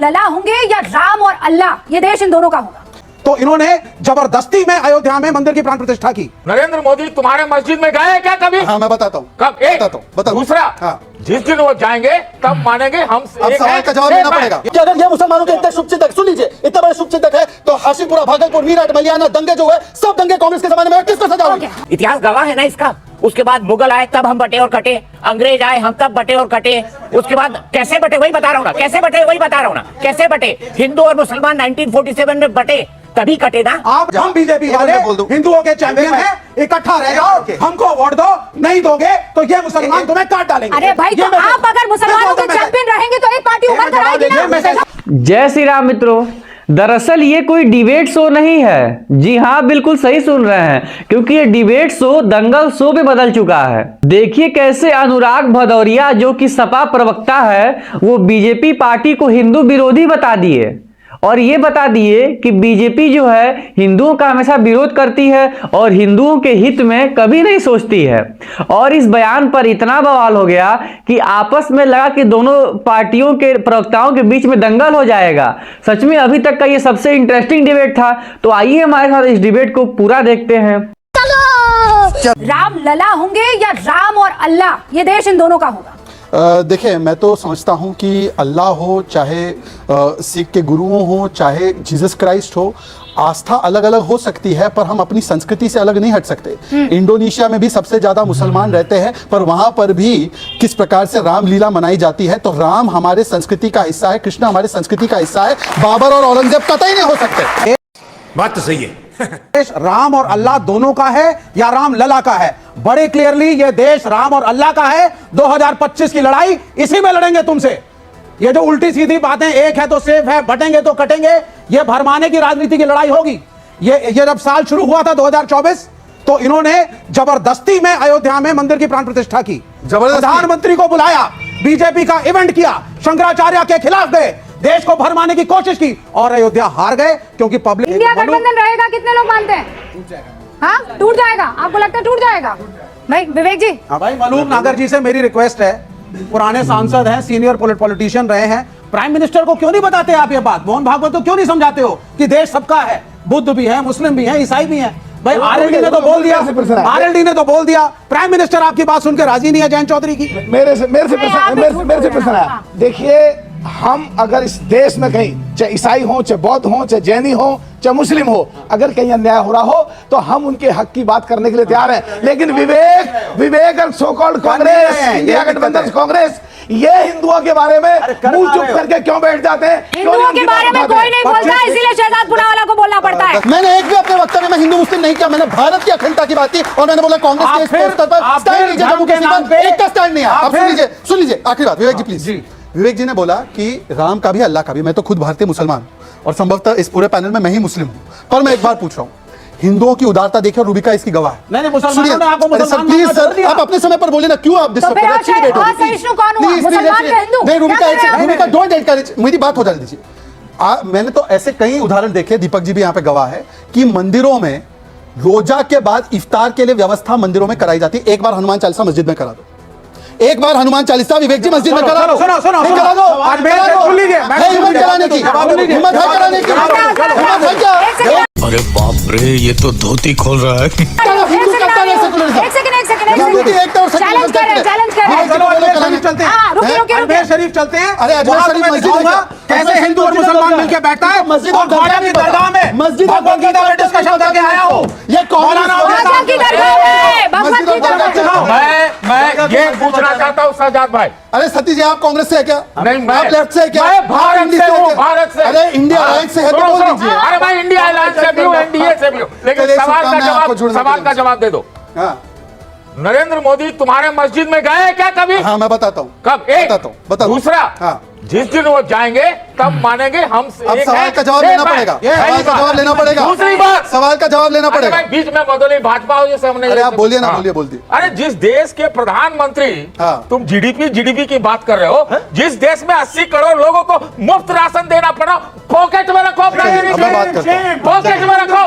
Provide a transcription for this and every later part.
लला होंगे या राम और अल्लाह, ये देश इन दोनों का होगा। तो इन्होंने जबरदस्ती में अयोध्या में मंदिर की प्राण प्रतिष्ठा की। नरेंद्र मोदी तुम्हारे मस्जिद में गए क्या कभी? हाँ मैं बताता हूँ। कब? एक बताता हूँ। दूसरा, हाँ। जिस दिन वो जाएंगे तब मानेंगे हम। अब सवाल का जवाब देना पड़ेगा कि अगर ये मुसलमानों के इतने शुभचिंतक, सुन लीजिए, इतने बड़े शुभचिंतक है तो हाशिमपुरा, भागलपुर, मीरठ, मलियाना दंगे जो है सब दंगे कांग्रेस के जमाने में किसको सजा हुई? इतिहास गवाह है ना इसका। उसके बाद मुगल आए तब हम बटे और कटे, अंग्रेज आए हम तब बटे और कटे, उसके बाद कैसे बटे वही बता रहा हूँ ना, कैसे बटे वही बता रहा हूँ ना, कैसे बटे। हिंदू और मुसलमान 1947 में बटे तभी कटे ना। आप हम बीजेपी वाले हिंदुओं के चैंपियन हैं, इकट्ठा रह जाओ, हमको वोट दो, नहीं दोगे तो ये मुसलमान तुम्हें काट डालेंगे। अरे भाई, तो आप अगर मुसलमानों के चैंपियन रहेंगे तो एक पार्टी उभर कर आएगी ना। जय श्री राम मित्रों, दरअसल ये कोई डिबेट शो नहीं है। जी हाँ, बिल्कुल सही सुन रहे हैं, क्योंकि ये डिबेट शो दंगल शो में बदल चुका है। देखिए कैसे अनुराग भदौरिया, जो कि सपा प्रवक्ता है, वो बीजेपी पार्टी को हिंदू विरोधी बता दिए और ये बता दिए कि बीजेपी जो है हिंदुओं का हमेशा विरोध करती है और हिंदुओं के हित में कभी नहीं सोचती है। और इस बयान पर इतना बवाल हो गया कि आपस में लगा कि दोनों पार्टियों के प्रवक्ताओं के बीच में दंगल हो जाएगा। सच में अभी तक का ये सबसे इंटरेस्टिंग डिबेट था। तो आइए हमारे साथ इस डिबेट को पूरा देखते हैं। राम लला होंगे या राम और अल्लाह, ये देश इन दोनों का होगा। देखिए, मैं तो समझता हूं कि अल्लाह हो, चाहे सिख के गुरुओं हो, चाहे जीसस क्राइस्ट हो, आस्था अलग अलग हो सकती है पर हम अपनी संस्कृति से अलग नहीं हट सकते। इंडोनेशिया में भी सबसे ज्यादा मुसलमान रहते हैं पर वहां पर भी किस प्रकार से रामलीला मनाई जाती है। तो राम हमारे संस्कृति का हिस्सा है, कृष्ण हमारे संस्कृति का हिस्सा है। बाबर और औरंगजेब कतई नहीं हो सकते। बात तो सही है। देश राम और अल्लाह दोनों का है या राम लला का है? बड़े क्लियरली ये देश राम और अल्लाह का है। 2025 की लड़ाई इसी में लड़ेंगे तुमसे। ये जो उल्टी सीधी बातें, एक है तो सेफ है, बटेंगे तो कटेंगे, ये भरमाने की राजनीति की लड़ाई होगी। ये जब साल शुरू हुआ था 2024, तो इन्होंने जबरदस्ती में अयोध्या में मंदिर की प्राण प्रतिष्ठा की। प्रधानमंत्री को बुलाया, बीजेपी का इवेंट किया, शंकराचार्य के खिलाफ गए, देश को भरमाने की कोशिश की और अयोध्या हार गए क्योंकि पब्लिक। इंडिया गठबंधन रहेगा, कितने लोग मानते हैं? हाँ, टूट जाएगा। आपको लगता है टूट जाएगा? भाई विवेक जी। हाँ भाई, मलूक नागर जी से मेरी रिक्वेस्ट है, पुराने सांसद हैं, सीनियर पॉलिटिशियन रहे हैं, प्राइम मिनिस्टर को क्यों नहीं बताते आप ये बात? मोहन भागवत को क्यों नहीं समझाते हो कि देश सबका है, बुद्ध भी है, मुस्लिम भी है, ईसाई भी है। भाई आरएलडी ने तो बोल दिया, आरएलडी ने तो बोल दिया, प्राइम मिनिस्टर आपकी बात सुनकर राजी नहीं है जयंत चौधरी की। मेरे से प्रश्न आया। देखिए, हम अगर इस देश में कहीं, चाहे ईसाई हो, चाहे बौद्ध हो, चाहे जैनी हो, चाहे मुस्लिम हो, अगर कहीं अन्याय हो रहा हो तो हम उनके हक की बात करने के लिए तैयार हैं। लेकिन विवेक और सो कॉल्ड कांग्रेस, इंडिया गठबंधन कांग्रेस, ये हिंदुओं के बारे में मुंह चुप करके क्यों बैठ जाते हैं? हिंदुओं के बारे में कोई नहीं बोलता, इसीलिए शहजाद पुनावाला को बोलना पड़ता है। मैंने एक भी अपने वक्तव्य में हिंदू मुस्लिम नहीं किया। मैंने भारत की अखंडता की बात की और मैंने बोला कांग्रेस के स्तर पर स्टैंड लीजिए, जम्मू कश्मीर पर एक का स्टैंड नहीं है। आप सुन लीजिए आखिरी बात। विवेक जी प्लीज। विवेक जी ने बोला कि राम का भी अल्लाह का भी। मैं तो खुद भारतीय मुसलमान और संभवतः इस पूरे पैनल में मैं ही मुस्लिम हूं, पर मैं एक बार पूछ रहा हूं, हिंदुओं की उदारता देखिए और रूबिका इसकी गवाह है। नहीं, मुसलमानों ने आपको मुसलमान प्लीज सर, आप अपने समय पर बोलिए ना, क्यों आप डिस्टर्ब कर रहे हैं? रूबिका डोंट एनकरेज, मेरी बात हो जाने दीजिए। मैंने तो ऐसे कई उदाहरण देखे, दीपक जी भी यहाँ पे गवाह है, कि मंदिरों में रोजा के बाद इफ्तार के लिए व्यवस्था मंदिरों में कराई जाती है। एक बार हनुमान चालीसा मस्जिद में करा दो, एक बार हनुमान चालीसा विवेक जी मस्जिद में करा दो, करा दो। आज सुन लीजिए, हिम्मत कराने की, हिम्मत है कराने की, हिम्मत है क्या? अरे बाप रे, ये तो धोती खोल रहा है। शरीफ चलते हैं। अरे अजमेर शरीफ मस्जिद कैसे हिंदू और मुसलमान मिलकर बैठता है? मस्जिद और ख्वाजा की दरगाह में मस्जिद भगवद गीता पे डिस्कशन करके आया हूँ। ये मैं ये पूछना चाहता हूँ शहजाद भाई। अरे सतीश जी, आप कांग्रेस से है क्या? नहीं, आप लेफ्ट से है क्या? मैं भारत से हूँ, भारत से। अरे इंडिया अलायंस से है तो बोल दीजिए। अरे भाई, इंडिया अलायंस से भी हूँ, एनडीए से भी हूँ, लेकिन सवाल का जवाब दे दो। नरेंद्र मोदी तुम्हारे मस्जिद में गए क्या कभी? हाँ मैं बताता हूँ। कब? एक बताता हूँ। दूसरा, जिस दिन वो जाएंगे तब मानेंगे हम। अब सवाल का जवाब लेना पड़ेगा, सवाल का जवाब लेना पड़ेगा। दूसरी बात, सवाल का जवाब लेना पड़ेगा। बीच में बदली भाजपा हो जैसे हमने। अरे आप बोलिए ना, बोलिए। अरे जिस देश के प्रधानमंत्री, तुम जीडीपी की बात कर रहे हो, जिस देश में 80 करोड़ लोगों को मुफ्त राशन देना पड़ा, पॉकेट में रखो, पॉकेट में रखो।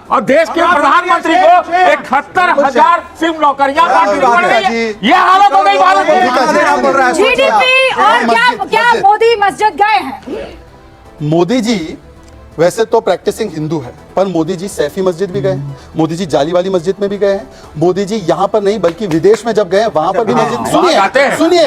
और देश के प्रधानमंत्री को 71,000 मुस्लिम नौकरियां बांटनी पड़ रही है। जी। ये हालत हो गई भारत की। जीडीपी और क्या मोदी मस्जिद गए हैं? मोदी जी वैसे तो प्रैक्टिसिंग हिंदू है, पर मोदी जी सैफी मस्जिद भी गए हैं, मोदी जी जाली वाली मस्जिद में भी गए हैं, मोदी जी यहाँ पर नहीं बल्कि विदेश में जब गए वहां पर भी मस्जिद जाते हैं। सुनिए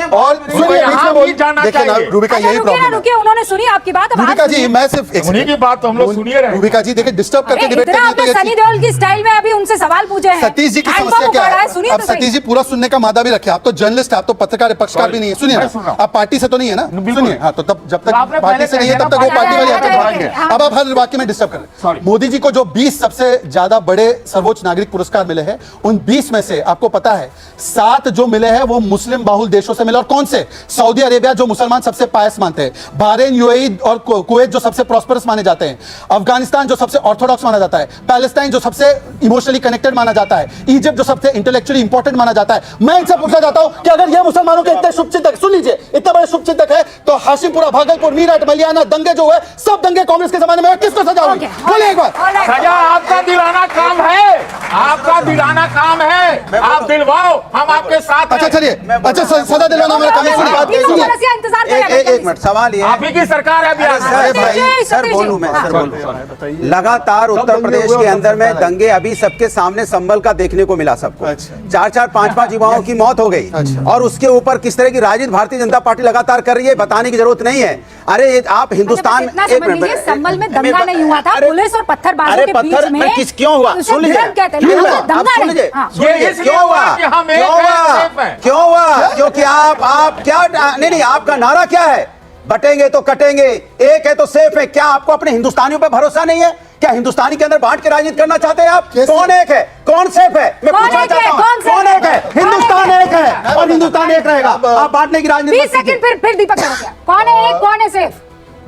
और सुनिए यहाँ भी जाना देखिए ना चाहिए। रूबिका यही प्रॉब्लम है। रुकिए, उन्होंने सुनी आपकी बात, अब आप रूबिका जी सुनिए। मैं सिर्फ उन्हीं की बात तो हम लोग सुनिए रहे। रूबिका जी देखिए डिस्टर्ब करके डिबेट इतना करनी आपने तो सनी ये देओल की स्टाइल में अभी उनसे सवाल पूछे हैं। सतीश जी की हैंडपंप समस्या क्या उखाड़ा है? है, सुनिए अब तो सही। सतीश जी पूरा सुनने का मादा भी रखे, आप तो जर्नलिस्ट है, आप तो पत्रकार पक्षकार भी नहीं है, सुनिए मैं सुन रहा ना हूं। आप पार्टी से तो नहीं है ना, सुनिए हाँ, तो तब जब तक आपने पार्टी पहले से नहीं है तब तक वो कहना पार्टी वाली पड़ेगा। हरकत करेंगे। हाँ। अब आप हर वाक्य में डिस्टर्ब कर रहे Sorry। हैं। मोदी जी को जो 20 सबसे ज्यादा बड़े सर्वोच्च नागरिक पुरस्कार मिले हैं, उन 20 में से आपको पता है 7 जो मिले हैं वो मुस्लिम बाहुल देशों से मिले। और कौन से? सऊदी अरेबिया जो मुसलमान सबसे पायस मानते हैं, बहरीन, यूएई और कुवैत जो सबसे प्रॉस्परस माने जाते हैं, अफगानिस्तान जो सबसे ऑर्थोडॉक्स माना जाता है, पैलेस्टाइन जो सबसे इमोशनली कनेक्टेड माना जाता है, इजिप्ट जो सबसे इंटेलेक्चुअली इंपॉर्टेंट माना जाता है। मैं इनसे पूछना चाहता हूं कि अगर ये मुसलमानों के इतने शुभचिंतक, सुन लीजिए, इतने बड़े शुभचिंतक है तो हाशिमपुरा, भागलपुर, मीरठ, मलियाना दंगे जो हुए सब दंगे कांग्रेस के जमाने में किसको सजा हुई? बोलिए एक बार। सजा आपका दिलाना काम है, आपका दिलाना काम है, आप दिलवाओ, हम आपके साथ अच्छा हैं। चलिए, अच्छा सजा दिलवाना मेरा काम है, सुनिए बात सुनिए। इंतजार एक मिनट, सवाल ये आप ही की सरकार है अभी अरे आगे। भाई सर बोलूं मैं, सर बोलूं। लगातार उत्तर प्रदेश के अंदर में दंगे अभी सबके सामने संभल का देखने को मिला सबको। अच्छा। 4-4, 5-5 युवाओं की मौत हो गई। अच्छा। और उसके ऊपर किस तरह की राजनीति भारतीय जनता पार्टी लगातार कर रही है बताने की जरूरत नहीं है। अरे ये आप हिंदुस्तान इतना समझ लीजिए, संभल में दंगा नहीं हुआ था, पुलिस और पत्थरबाजों के बीच में। किस क्यों हुआ? उसे सुन लीजिए, भिड़ंत कहते हैं, क्यों हुआ? दंगा आप सुन नहीं। लीजिए, हाँ। सुन लीजिए, इसलिए क्यों हुआ? हुआ कि हम एक क्यों हैं, हुआ? सेफ हैं। क्यों हुआ? क्योंकि आप क्या नहीं, आपका नारा क्या है? बटेंगे तो कटेंगे, एक है तो सेफ है। क्या आपको अपने हिंदुस्तानियों पे भरोसा नहीं है? क्या हिंदुस्तानी के अंदर बांट के राजनीति करना चाहते हैं आप? कौन एक है, कौन सेफ है? मैं कौन पूछना एक है? चाहता हूं, कौन सेफ कौन है? एक है? कौन हिंदुस्तान एक एक है और हिंदुस्तान एक रहेगा। आप बांटने की राजनीति 20 मत कीजिए। सेकंड फिर दीपक करो क्या? कौन है एक, कौन है सेफ?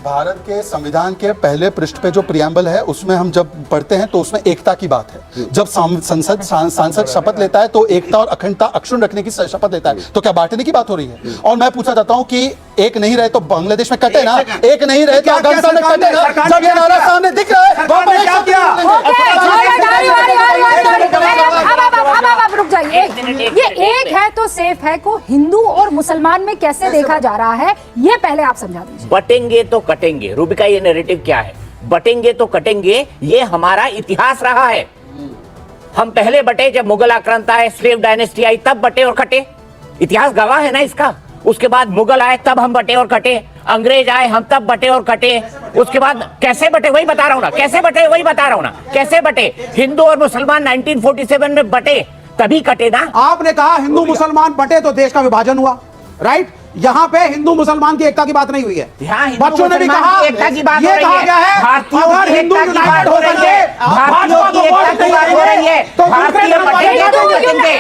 भारत के संविधान के पहले पृष्ठ पे जो प्रियम्बल है उसमें हम जब पढ़ते हैं तो उसमें एकता की बात है। जब सांसद शपथ लेता है तो एकता और अखंडता अक्षुण्ण रखने की शपथ लेता है। तो क्या बांटने की बात हो रही है? और मैं पूछना चाहता हूं कि एक नहीं रहे तो बांग्लादेश में कटे ना, एक नहीं रहे तो अफगानिस्तान में कटे ना। जब ये नारा सामने दिख रहा है वहां पर क्या किया? अब रुक जाइए। ये एक है तो सेफ है को हिंदू और मुसलमान में कैसे देखा जा रहा है, ये पहले आप समझा दीजिए। बटेंगे तो कटेंगे, रूबिका ये नैरेटिव क्या है? बटेंगे तो कटेंगे, ये हमारा इतिहास रहा है। हम पहले बटे जब मुगल आक्रांता है, स्लेव डायनेस्टी आई, तब बटे और कटे। इतिहास गवाह है ना इसका। उसके बाद मुगल आए तब हम बटे और कटे, अंग्रेज आए हम तब बटे और कटे। उसके बाद कैसे बटे वही बता रहा हूं ना, कैसे बटे वही बता रहा हूं ना, कैसे बटे? हिंदू और मुसलमान 1947 में बटे, तभी कटे ना। आपने कहा हिंदू मुसलमान बटे तो देश का विभाजन हुआ, राइट? यहाँ पे हिंदू मुसलमान की एकता की बात नहीं हुई है। यहाँ हिंदू बच्चों ने भी मुसलमान कहा, की एकता की बात ये हो रही कहा है। गया है भारतीयों अगर की हिंदू एकता की यूनाइटेड बात हो हो रही सके, है। भारतीयों भाजपा की को वोट एकता की बात हो रही है। तो भारतीय दूसरे बटेंगे तो धर्म कटेंगे,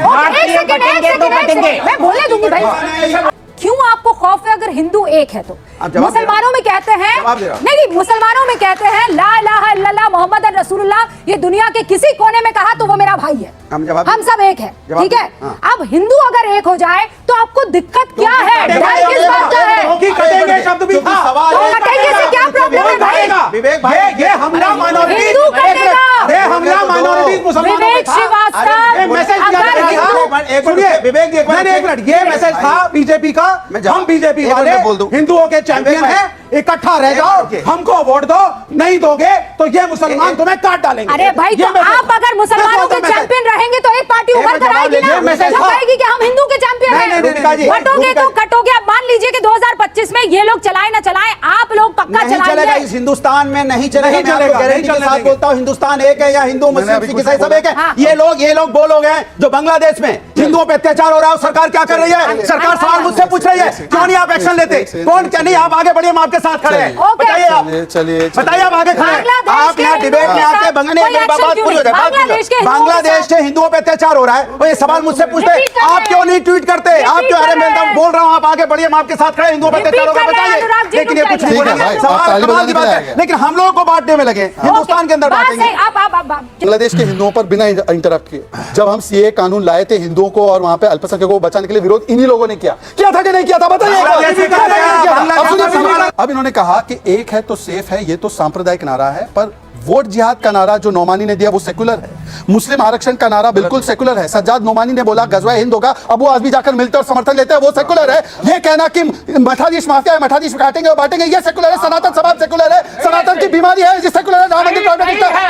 भारतीय बटेंगे तो कटेंगे। मैं बोलने दूंगी भाई। क्यों आपको खौफ है अगर हिंदू एक है तो? आप जवाब दे रहे हो। मुसलमानों में कहते हैं, जवाब दे रहा हूं। नहीं मुसलमानों में कहते हैं ला इलाहा इल्लल्लाह मोहम्मद रसूलुल्लाह, ये दुनिया के किसी कोने में कहा तो वो मेरा भाई है। हम सब एक है, जवाब ठीक है? हाँ। अब हिंदू अगर एक हो जाए तो आपको दिक्कत क्या है? डर किस बात का है? क्योंकि कटेंगे शब्द भी था। तो कटेंगे से क्या प्रॉब्लम है भाई? विवेक भाई, ये हमला माइनॉरिटी, हिंदू कटेगा। ये हमला माइनॉरिटी मुसलमानों पे विवेक था। श्रीवास्तव, अरे, मैसेज दिया अगर गया था। हिंदू- सुनिए विवेक जी, एक मिनट, ये मैसेज था बीजेपी का। हम बीजेपी वाले हिंदुओं के चैंपियन हैं, इकट्ठा रह जाओ, हमको वोट दो, नहीं दोगे तो ये मुसलमान तुम्हें काट डालेंगे। अरे भाई, ये तो मैसेज- आप अगर मुसलमानों के चैंपियन रहेंगे तो एक पार्टी उभर कर आएगी ना, ये मैसेज जब था। आएगी कि हम हिंदू के चैंपियन नहीं, हैं। नहीं, नहीं, बटोगे तो कटोगे। अब मान लीजिए कि 2025 में ये लोग चलाए ना चलाए, आप लोग पक्का नहीं चलेगा, चलाएंगे। इस हिंदुस्तान में नहीं चलेगा। नहीं मैं आपको चलेगा, गारंटी नहीं के साथ चलेगा। बोलता हूं, हिंदुस्तान एक है, या हिंदू मुस्लिम अभी सिख कुछ ईसाई सब एक है। हाँ। ये लोग वो लोग हैं जो बांग्लादेश में हिंदुओं पे अत्याचार हो रहा है, सरकार क्या कर रही है? सरकार सवाल मुझसे पूछ रही है, क्यों नहीं आप एक्शन लेते? कौन क्या नहीं? आप आगे बढ़िए, हम आपके साथ खड़े हैं। ओके। बताइए आप, चलिए बताइए आप आगे खड़े हैं। बांग्लादेश आप के यहाँ हिंदुओं डिबेट में के आके साथ बंगने कोई एक्शन बात क्यों पूरी हो जाए, नहीं? बात पूरी हो बांग्लादेश के जाए। हिंदुओं के बांग्लादेश साथ- के हिंदुओं पे अत्याचार हो रहा है, वो ये सवाल मुझसे पूछते हैं, रिपीट कर आप रहे क्यों हैं। नहीं ट्वीट करते? आप क्यों? अरे मैं रिपीट कर बोल रहा हूँ, आप आगे बढ़िए, हम आपके साथ खड़े हैं। हिंदुओं पे अत्याचार होगा, रिपीट कर रहे हैं, बताइए। अनुराग जी, लेकिन ये कुछ नहीं ठीक है बोलेंगे। भाई, आप सवाल ताली कमाल बजाने की के बात लिए है, आ गए। लेकिन हम लोगों को बांटने में लगे, हिंदुस्तान के अंदर बस बांटेंगे। है, आप बांग्लादेश के हिंदुओं पर बिना इंटरप्ट किए जब हम सीए कानून लाए थे, हिंदुओं को और वहां पे अल्पसंख्यकों को बचाने के लिए विरोध इन्हीं लोगों ने किया था कि नहीं किया था? बताइए। बांग्लादेश में क्या किया? अब सुनिए, अब इन्होंने कहा कि एक है तो सेफ है, ये तो सांप्रदायिक नारा है, पर वोट जिहाद का नारा जो नौमानी ने दिया वो सेकुलर है। मुस्लिम आरक्षण का नारा बिल्कुल सेकुलर है। सज्जाद नौमानी ने बोला गजवा हिंद होगा, अब वो आज भी जाकर मिलते और समर्थन लेते हैं, वो सेकुलर है। ये कहना कि मठाधीश माफिया है, मठाधीश काटेंगे और बांटेंगे, ये सेकुलर है। सनातन समाज सेकुलर है, सनातन की बीमारी है, ये सेकुलर है। राम मंदिर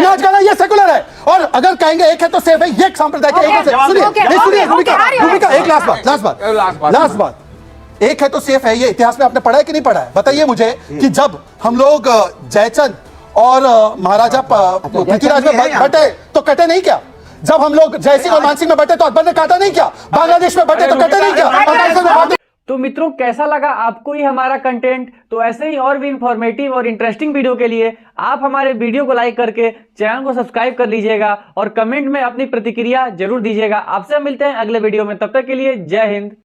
नाच गाना, ये सेकुलर है। और अगर कहेंगे एक है तो सेफ है, ये सांप्रदायिक है। सुनिए भूमिका, एक लास्ट बात, एक है तो सेफ है, ये इतिहास में आपने पढ़ा है कि नहीं पढ़ा है? बताइए मुझे कि जब हम लोग जयचंद और महाराजा पृथ्वीराज में बटे तो कटे नहीं क्या? जब हम लोग जयसिंह और मानसिंह में बटे तो अकबर ने काटा नहीं क्या? बांग्लादेश में बटे तो कटे नहीं क्या? तो मित्रों, कैसा लगा आपको ये हमारा कंटेंट? तो ऐसे ही और भी इंफॉर्मेटिव और इंटरेस्टिंग वीडियो के लिए आप हमारे वीडियो को लाइक करके चैनल को सब्सक्राइब कर लीजिएगा और कमेंट में अपनी प्रतिक्रिया जरूर दीजिएगा। आपसे मिलते हैं अगले वीडियो में, तब तक के लिए जय हिंद।